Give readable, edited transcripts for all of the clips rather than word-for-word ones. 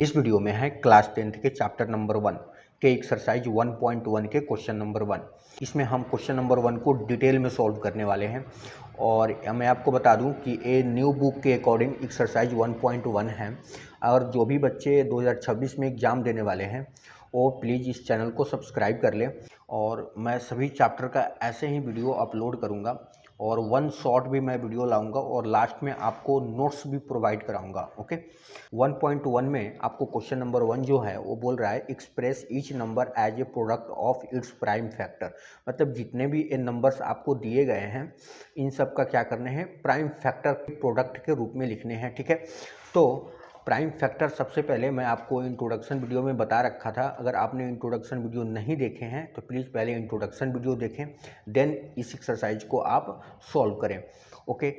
इस वीडियो में है क्लास 10th के चैप्टर नंबर 1 के एक्सरसाइज 1.1 के क्वेश्चन नंबर 1। इसमें हम क्वेश्चन नंबर 1 को डिटेल में सॉल्व करने वाले हैं। और मैं आपको बता दूं कि ये न्यू बुक के अकॉर्डिंग एक्सरसाइज 1.1 है। और जो भी बच्चे 2026 में एग्ज़ाम देने वाले हैं वो प्लीज़ इस चैनल को सब्सक्राइब कर लें। और मैं सभी चैप्टर का ऐसे ही वीडियो अपलोड करूँगा और वन शॉट भी मैं वीडियो लाऊंगा और लास्ट में आपको नोट्स भी प्रोवाइड कराऊंगा। ओके, 1.1 में आपको क्वेश्चन नंबर 1 जो है वो बोल रहा है express each number as a product of its prime factor. मतलब जितने भी ये नंबर्स आपको दिए गए हैं इन सब का क्या करने हैं, प्राइम फैक्टर के प्रोडक्ट के रूप में लिखने हैं। ठीक है, तो प्राइम फैक्टर सबसे पहले मैं आपको इंट्रोडक्शन वीडियो में बता रखा था। अगर आपने इंट्रोडक्शन वीडियो नहीं देखे हैं तो प्लीज़ पहले इंट्रोडक्शन वीडियो देखें, देन इस एक्सरसाइज को आप सॉल्व करें। ओके,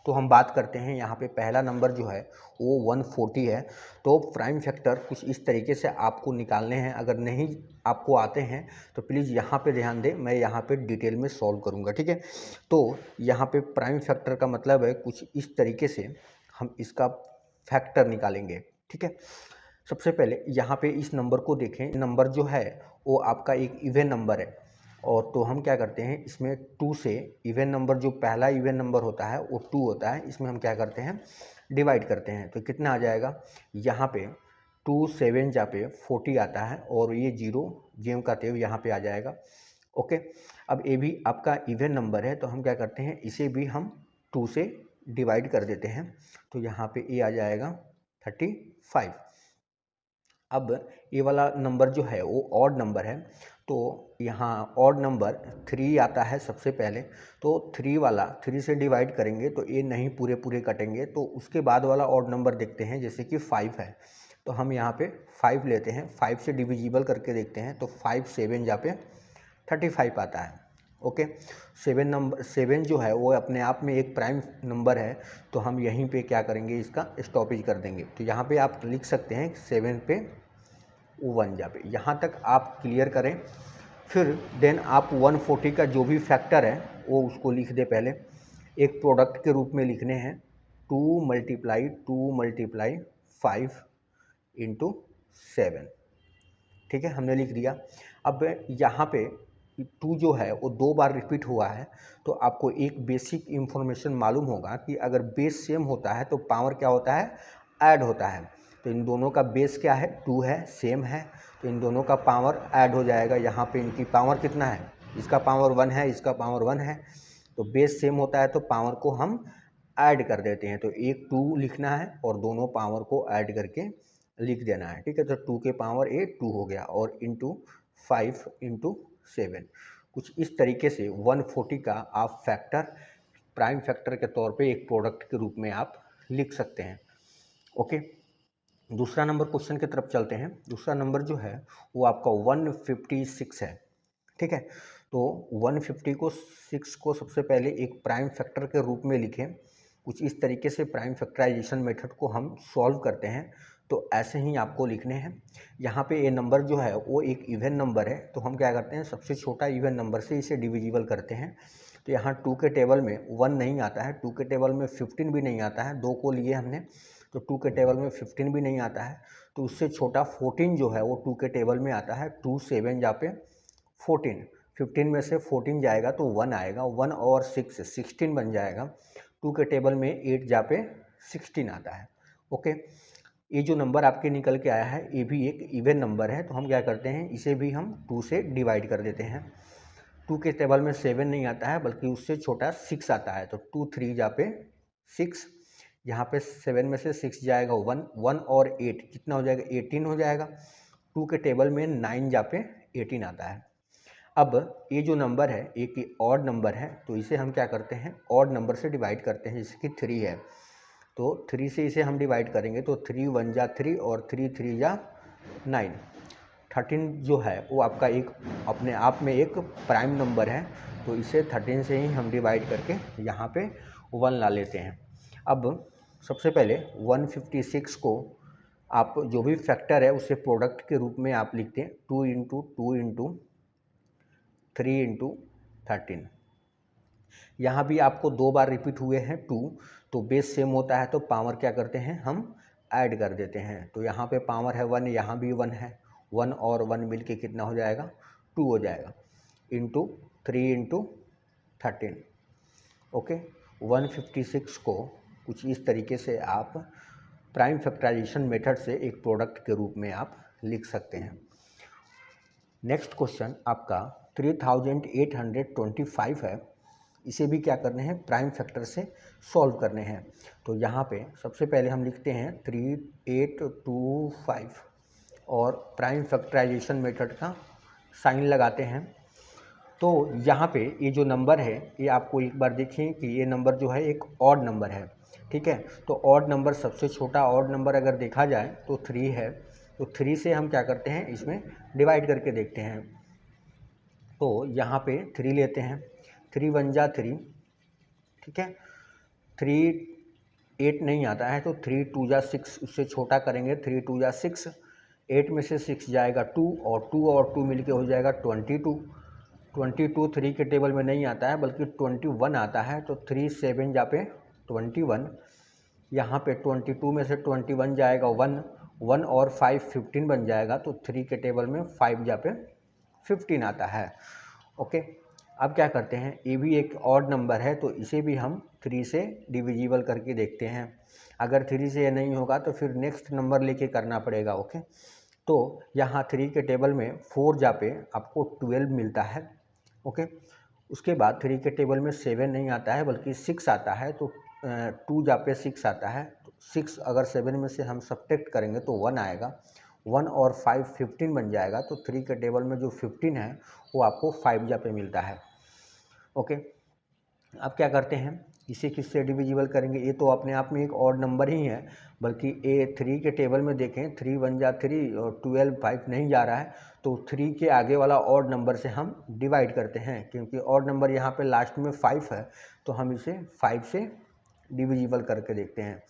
तो हम बात करते हैं। यहाँ पे पहला नंबर जो है वो 140 है। तो प्राइम फैक्टर कुछ इस तरीके से आपको निकालने हैं। अगर नहीं आपको आते हैं तो प्लीज़ यहाँ पे ध्यान दें, मैं यहाँ पे डिटेल में सॉल्व करूँगा। ठीक है, तो यहाँ पे प्राइम फैक्टर का मतलब है कुछ इस तरीके से हम इसका फैक्टर निकालेंगे। ठीक है, सबसे पहले यहाँ पे इस नंबर को देखें। नंबर जो है वो आपका एक इवन नंबर है। और तो हम क्या करते हैं, इसमें 2 से इवन नंबर जो पहला इवन नंबर होता है वो 2 होता है, इसमें हम क्या करते हैं, डिवाइड करते हैं। तो कितना आ जाएगा, यहाँ पे 2 7 जहाँ पे 40 आता है और ये 0 जेम का तेव यहाँ पे आ जाएगा। ओके, अब ये भी आपका इवन नंबर है तो हम क्या करते हैं, इसे भी हम 2 से डिवाइड कर देते हैं। तो यहाँ पे ये आ जाएगा 35। अब ये वाला नंबर जो है वो ऑड नंबर है। तो यहाँ ऑड नंबर 3 आता है सबसे पहले। तो 3 वाला 3 से डिवाइड करेंगे तो ये नहीं पूरे पूरे कटेंगे। तो उसके बाद वाला ऑड नंबर देखते हैं, जैसे कि 5 है तो हम यहाँ पे 5 लेते हैं, 5 से डिविजिबल करके देखते हैं। तो 5 7 जहाँ पे 35 आता है। ओके, 7 जो है वो अपने आप में एक प्राइम नंबर है। तो हम यहीं पे क्या करेंगे, इसका स्टॉपेज कर देंगे। तो यहाँ पे आप लिख सकते हैं 7 पे 1 जहाँ पे, यहाँ तक आप क्लियर करें। फिर देन आप 140 का जो भी फैक्टर है वो उसको लिख दे। पहले एक प्रोडक्ट के रूप में लिखने हैं, 2 मल्टीप्लाई 5 इंटू 7। ठीक है, हमने लिख दिया। अब यहाँ पे 2 जो है वो 2 बार रिपीट हुआ है। तो आपको एक बेसिक इन्फॉर्मेशन मालूम होगा कि अगर बेस सेम होता है तो पावर क्या होता है, ऐड होता है। तो इन दोनों का बेस क्या है, 2 है, सेम है, तो इन दोनों का पावर ऐड हो जाएगा। यहाँ पे इनकी पावर कितना है, इसका पावर 1 है, इसका पावर 1 है। तो बेस सेम होता है तो पावर को हम ऐड कर देते हैं। तो एक 2 लिखना है और दोनों पावर को ऐड करके लिख देना है। ठीक है, तो 2 के पावर 2 हो गया और इंटू 5 इंटू 7। कुछ इस तरीके से 140 का आप फैक्टर प्राइम फैक्टर के तौर पे एक प्रोडक्ट के रूप में आप लिख सकते हैं। ओके, दूसरा नंबर क्वेश्चन की तरफ चलते हैं। दूसरा नंबर जो है वो आपका 156 है। ठीक है, तो 150 को 6 को सबसे पहले एक प्राइम फैक्टर के रूप में लिखें। कुछ इस तरीके से प्राइम फैक्टराइजेशन मेथड को हम सॉल्व करते हैं। तो ऐसे ही आपको लिखने हैं। यहाँ पे ये नंबर जो है वो एक इवन नंबर है। तो हम क्या करते हैं, सबसे छोटा इवन नंबर से इसे डिविजिबल करते हैं। तो यहाँ 2 के टेबल में 1 नहीं आता है, 2 के टेबल में 15 भी नहीं आता है, 2 को लिए हमने तो 2 के टेबल में 15 भी नहीं आता है। तो उससे छोटा 14 जो है वो 2 के टेबल में आता है। 2 7 जहाँ पे 14, 15 में से 14 जाएगा तो 1 आएगा, 1 और 6 16 बन जाएगा। 2 के टेबल में 8 जहाँ पे 16 आता है। ओके, ये जो नंबर आपके निकल के आया है ये भी एक इवन नंबर है। तो हम क्या करते हैं, इसे भी हम 2 से डिवाइड कर देते हैं। 2 के टेबल में 7 नहीं आता है बल्कि उससे छोटा 6 आता है। तो 2 3 जहाँ पे 6, यहाँ पे 7 में से 6 जाएगा 1, 1 और 8 कितना हो जाएगा, 18 हो जाएगा। 2 के टेबल में 9 जहाँ पे 18 आता है। अब ये जो नंबर है एक ऑड नंबर है तो इसे हम क्या करते हैं, ऑड नंबर से डिवाइड करते हैं। जैसे कि 3 है तो 3 से इसे हम डिवाइड करेंगे तो 3 1 जा 3 और 3 3 जा 9। 13 जो है वो आपका एक अपने आप में एक प्राइम नंबर है। तो इसे 13 से ही हम डिवाइड करके यहाँ पे 1 ला लेते हैं। अब सबसे पहले 156 को आप जो भी फैक्टर है उसे प्रोडक्ट के रूप में आप लिखते हैं, 2 इंटू 2 इंटू 3 इंटू 13। यहाँ भी आपको 2 बार रिपीट हुए हैं 2, तो बेस सेम होता है तो पावर क्या करते हैं, हम ऐड कर देते हैं। तो यहाँ पे पावर है 1, यहाँ भी 1 है, 1 और 1 मिल के कितना हो जाएगा, 2 हो जाएगा, इंटू 3 इंटू 13। ओके, 156 को कुछ इस तरीके से आप प्राइम फैक्टराइजेशन मेथड से एक प्रोडक्ट के रूप में आप लिख सकते हैं। नेक्स्ट क्वेश्चन आपका 3825 है। इसे भी क्या करने हैं, प्राइम फैक्टर से सॉल्व करने हैं। तो यहाँ पे सबसे पहले हम लिखते हैं 3825 और प्राइम फैक्टराइजेशन मेथड का साइन लगाते हैं। तो यहाँ पे ये जो नंबर है, ये आपको एक बार देखिए कि ये नंबर जो है एक ऑड नंबर है, ठीक है। तो ऑड नंबर, सबसे छोटा ऑड नंबर अगर देखा जाए तो 3 है। तो 3 से हम क्या करते हैं, इसमें डिवाइड करके देखते हैं। तो यहाँ पे 3 लेते हैं, 3 1 जा 3, ठीक है। 3 8 नहीं आता है तो 3 2 जा 6, उससे छोटा करेंगे, 3 2 जा 6, 8 में से 6 जाएगा 2 और 2 मिल के हो जाएगा 22। 22 3 के टेबल में नहीं आता है बल्कि 21 आता है। तो 3 7 जा पे 21, यहाँ पे 22 में से 21 जाएगा 1, 1 और 5 15 बन जाएगा। तो 3 के टेबल में 5 जा पे 15 आता है। ओके, अब क्या करते हैं, ये भी एक ऑड नंबर है तो इसे भी हम 3 से डिविजिबल करके देखते हैं। अगर 3 से ये नहीं होगा तो फिर नेक्स्ट नंबर लेके करना पड़ेगा। ओके, तो यहाँ 3 के टेबल में 4 जा पे आपको 12 मिलता है। ओके, उसके बाद 3 के टेबल में 7 नहीं आता है बल्कि 6 आता है। तो 2 जा पे 6 आता है। 6 अगर 7 में से हम सब्ट्रैक्ट करेंगे तो 1 आएगा, 1 और 5 15 बन जाएगा। तो 3 के टेबल में जो 15 है वो आपको 5 जा पे मिलता है। ओके, अब क्या करते हैं, इसे किससे डिविजिबल करेंगे, ये तो अपने आप में एक ऑड नंबर ही है, बल्कि ए 3 के टेबल में देखें 3 1 जा 3 और 12 5 नहीं जा रहा है। तो 3 के आगे वाला ऑड नंबर से हम डिवाइड करते हैं, क्योंकि ऑड नंबर यहाँ पे लास्ट में 5 है तो हम इसे 5 से डिविजिबल करके देखते हैं।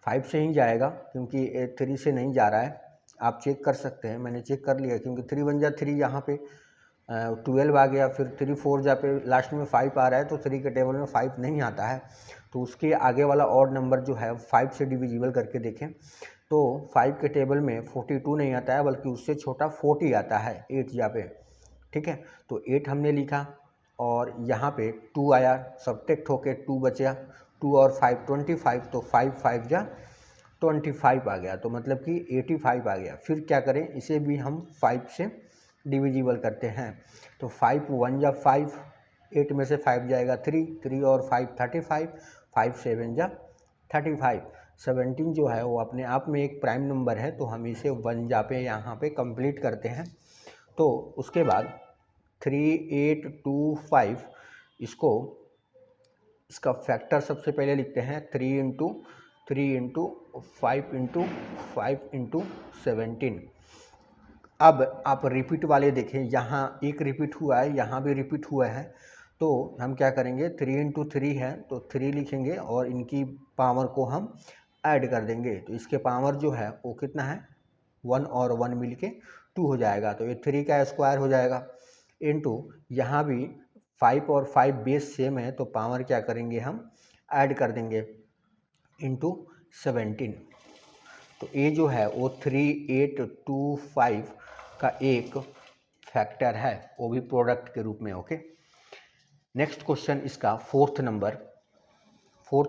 5 से ही जाएगा क्योंकि 3 से नहीं जा रहा है। आप चेक कर सकते हैं, मैंने चेक कर लिया, क्योंकि 3 1 जा 3 यहाँ पे 12 आ गया, फिर 3 4 जा पे लास्ट में 5 आ रहा है। तो 3 के टेबल में 5 नहीं आता है तो उसके आगे वाला ऑड नंबर जो है 5 से डिविजिबल करके देखें। तो 5 के टेबल में 42 नहीं आता है बल्कि उससे छोटा 40 आता है 8 जा पे, ठीक है। तो 8 हमने लिखा और यहाँ पे 2 आया, सब्ट्रैक्ट होके 2 बचा, 2 और 5 25, तो 5 5 जा 25 आ गया, तो मतलब कि 85 आ गया। फिर क्या करें, इसे भी हम 5 से डिविजिबल करते हैं। तो 5 1 जा 5, 8 में से 5 जाएगा 3, 3 और 5 35, 5 7 जा 35। 17 जो है वो अपने आप में एक प्राइम नंबर है तो हम इसे 1 जा पे यहाँ पे कंप्लीट करते हैं। तो उसके बाद 3 8 2 5, इसका फैक्टर सबसे पहले लिखते हैं 3 इंटू 3 इंटू 5 इंटू 5 इंटू 17। अब आप रिपीट वाले देखें, यहाँ एक रिपीट हुआ है, यहाँ भी रिपीट हुआ है। तो हम क्या करेंगे, 3 इंटू 3 है तो 3 लिखेंगे और इनकी पावर को हम ऐड कर देंगे। तो इसके पावर जो है वो कितना है, 1 और 1 मिल के 2 हो जाएगा। तो ये 3 का स्क्वायर हो जाएगा, इंटू यहाँ भी 5 और 5 बेस सेम है तो पावर क्या करेंगे, हम ऐड कर देंगे, इंटू 17। तो ये जो है वो 3825 का एक फैक्टर है, वो भी प्रोडक्ट के रूप में। ओके, नेक्स्ट क्वेश्चन इसका फोर्थ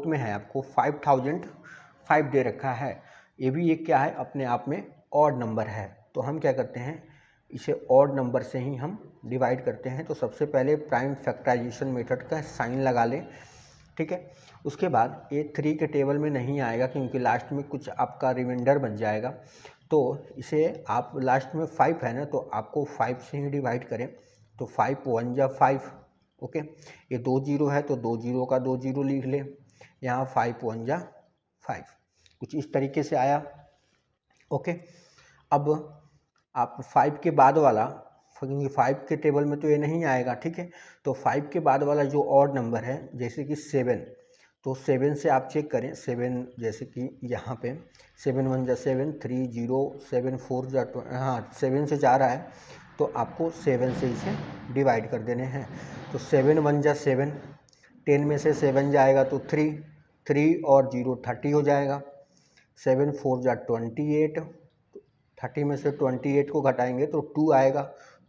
में है, आपको 5005 दे रखा है। ये भी एक क्या है, अपने आप में ऑड नंबर है। तो हम क्या करते हैं, इसे ऑड नंबर से ही हम डिवाइड करते हैं। तो सबसे पहले प्राइम फैक्टराइजेशन मेथड का साइन लगा लें, ठीक है। उसके बाद ये 3 के टेबल में नहीं आएगा क्योंकि लास्ट में कुछ आपका रिमाइंडर बन जाएगा। तो इसे आप लास्ट में 5 है ना, तो आपको 5 से ही डिवाइड करें। तो 5 1 जा 5, ओके। ये 2 जीरो है तो 2 जीरो का 2 जीरो लिख लें, यहाँ 5 1 जा 5, कुछ इस तरीके से आया। ओके, अब आप 5 के बाद वाला, क्योंकि 5 के टेबल में तो ये नहीं आएगा, ठीक है। तो 5 के बाद वाला जो ऑड नंबर है, जैसे कि 7, तो 7 से आप चेक करें। 7 जैसे कि यहाँ पे 7 1 जा 7, 3 0 7 4 जा, हाँ 7 से जा रहा है तो आपको 7 से इसे डिवाइड कर देने हैं। तो 7 1 जा 7, 10 में से 7 जाएगा तो 3 3 और 0 30 हो जाएगा। 7 4 जा 28, 30 में से 28 को घटाएंगे तो 2 आएगा,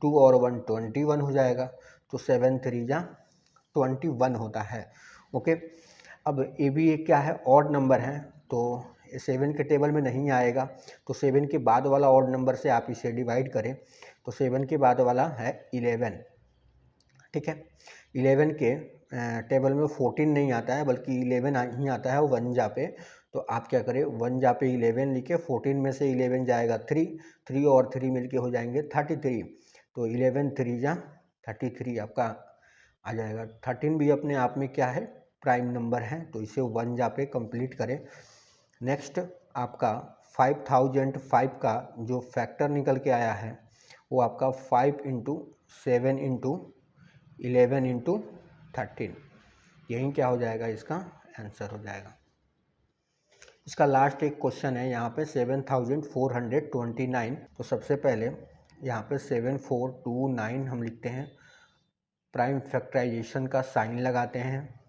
2 और 1 21 हो जाएगा, तो 7 3 जा 21 होता है। ओके, अब ये भी एक क्या है, ऑड नंबर है, तो 7 के टेबल में नहीं आएगा, तो 7 के बाद वाला ऑड नंबर से आप इसे डिवाइड करें, तो 7 के बाद वाला है 11। ठीक है, 11 के टेबल में 14 नहीं आता है, बल्कि 11 ही आता है 1 जा पे, तो आप क्या करें, 1 जा पे 11 लिखे, 14 में से 11 जाएगा 3, 3 और 3 मिलके हो जाएंगे 33, तो 11 3 जा 33 आपका आ जाएगा। 13 भी अपने आप में क्या है, प्राइम नंबर है, तो इसे 1 जा पे कंप्लीट करें। नेक्स्ट आपका 5005 का जो फैक्टर निकल के आया है वो आपका 5 इंटू 7 इंटू 11 इंटू 13, यही क्या हो जाएगा, इसका आंसर हो जाएगा। इसका लास्ट एक क्वेश्चन है यहाँ पे 7429, तो सबसे पहले यहाँ पे 7429 हम लिखते हैं, प्राइम फैक्टराइजेशन का साइन लगाते हैं।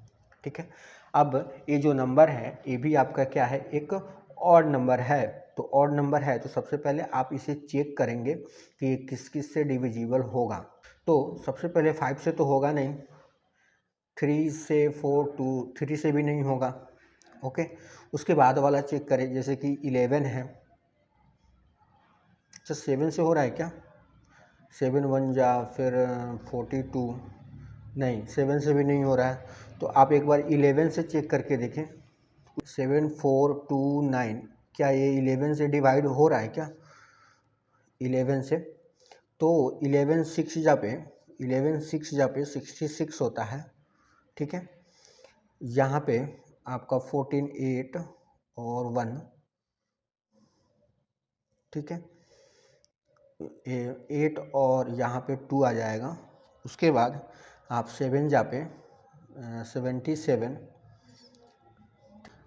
ठीक है, अब ये जो नंबर है ये भी आपका क्या है, एक ऑड नंबर है, तो ऑड नंबर है तो सबसे पहले आप इसे चेक करेंगे कि ये किस किस से डिविजिबल होगा। तो सबसे पहले 5 से तो होगा नहीं, 3 से 4 2 3 से भी नहीं होगा। ओके, उसके बाद वाला चेक करें, जैसे कि 11 है, अच्छा 7 से हो रहा है क्या, 7 1 जा फिर 42, नहीं 7 से भी नहीं हो रहा है, तो आप एक बार 11 से चेक करके देखें। 7429 क्या ये 11 से डिवाइड हो रहा है क्या, 11 से, तो 11 6 जा पे 66 होता है। ठीक है, यहाँ पे आपका 14 8 और 1, ठीक है, 8 और यहाँ पे 2 आ जाएगा। उसके बाद आप 7 जा पे 77,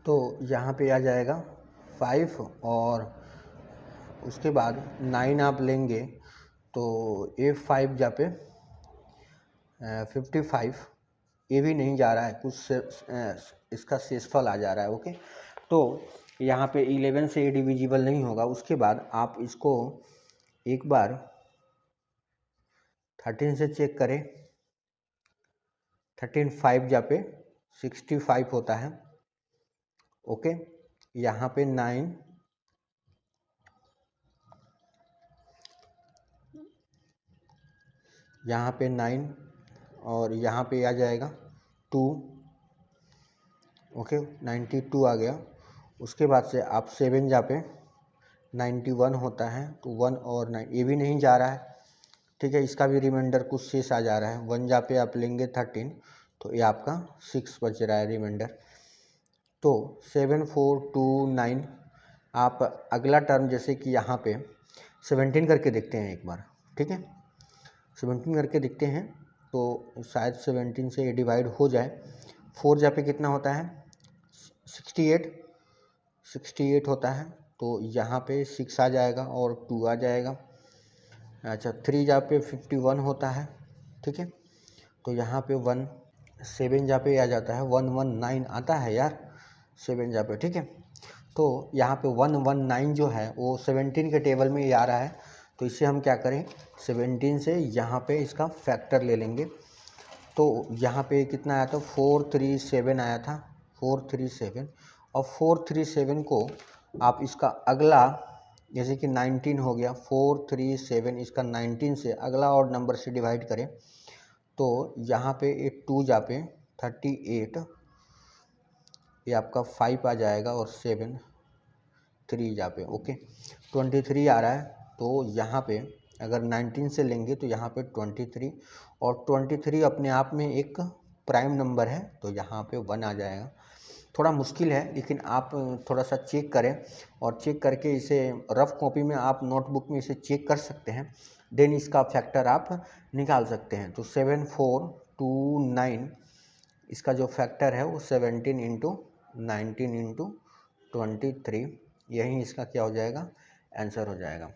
तो यहाँ पे आ जाएगा 5, और उसके बाद 9 आप लेंगे तो ये 5 जा पे 55, ये भी नहीं जा रहा है, कुछ इसका शेषफल आ जा रहा है। ओके, तो यहाँ पे 11 से ये डिविजिबल नहीं होगा। उसके बाद आप इसको एक बार 13 से चेक करें, 13 5 जा पे 65 होता है। ओके, यहाँ पे 9, यहाँ पे 9 और यहाँ पे आ जाएगा 2। ओके, 92 आ गया। उसके बाद से आप 7 जा पे 91 होता है, तो 1 और 9 ये भी नहीं जा रहा है। ठीक है, इसका भी रिमाइंडर कुछ शेष आ जा रहा है। 1 जा पे आप लेंगे 13, तो ये आपका 6 बच रहा है रिमाइंडर। तो 7429 आप अगला टर्म जैसे कि यहाँ पे 17 करके देखते हैं एक बार। ठीक है, 17 करके देखते हैं तो शायद 17 से ये डिवाइड हो जाए। 4 जा पे कितना होता है, 68 होता है, तो यहाँ पे 6 आ जाएगा और 2 आ जाएगा। अच्छा 3 जा पे 51 होता है। ठीक है, तो यहाँ पे 1, 7 जा पे आ जाता है 119 आता है यार 7 जा पे। ठीक है, तो यहाँ पे 119 जो है वो 17 के टेबल में ही आ रहा है, तो इसे हम क्या करें, 17 से यहाँ पे इसका फैक्टर ले लेंगे। तो यहाँ पे कितना आया था, 437 आया था, 437, और 437 को आप इसका अगला जैसे कि 19 हो गया, 437 इसका 19 से अगला और नंबर से डिवाइड करें, तो यहाँ पे 2 जा पे 38, ये आपका 5 आ जाएगा, और 7 3 जा पे ओके 23 आ रहा है। तो यहाँ पे अगर 19 से लेंगे तो यहाँ पे 23, और 23 अपने आप में एक प्राइम नंबर है, तो यहाँ पे 1 आ जाएगा। थोड़ा मुश्किल है, लेकिन आप थोड़ा सा चेक करें, और चेक करके इसे रफ कॉपी में आप नोटबुक में इसे चेक कर सकते हैं, देन इसका फैक्टर आप निकाल सकते हैं। तो 7429 इसका जो फैक्टर है वो 17 इंटू 19 इंटू 23, यही इसका क्या हो जाएगा, आंसर हो जाएगा।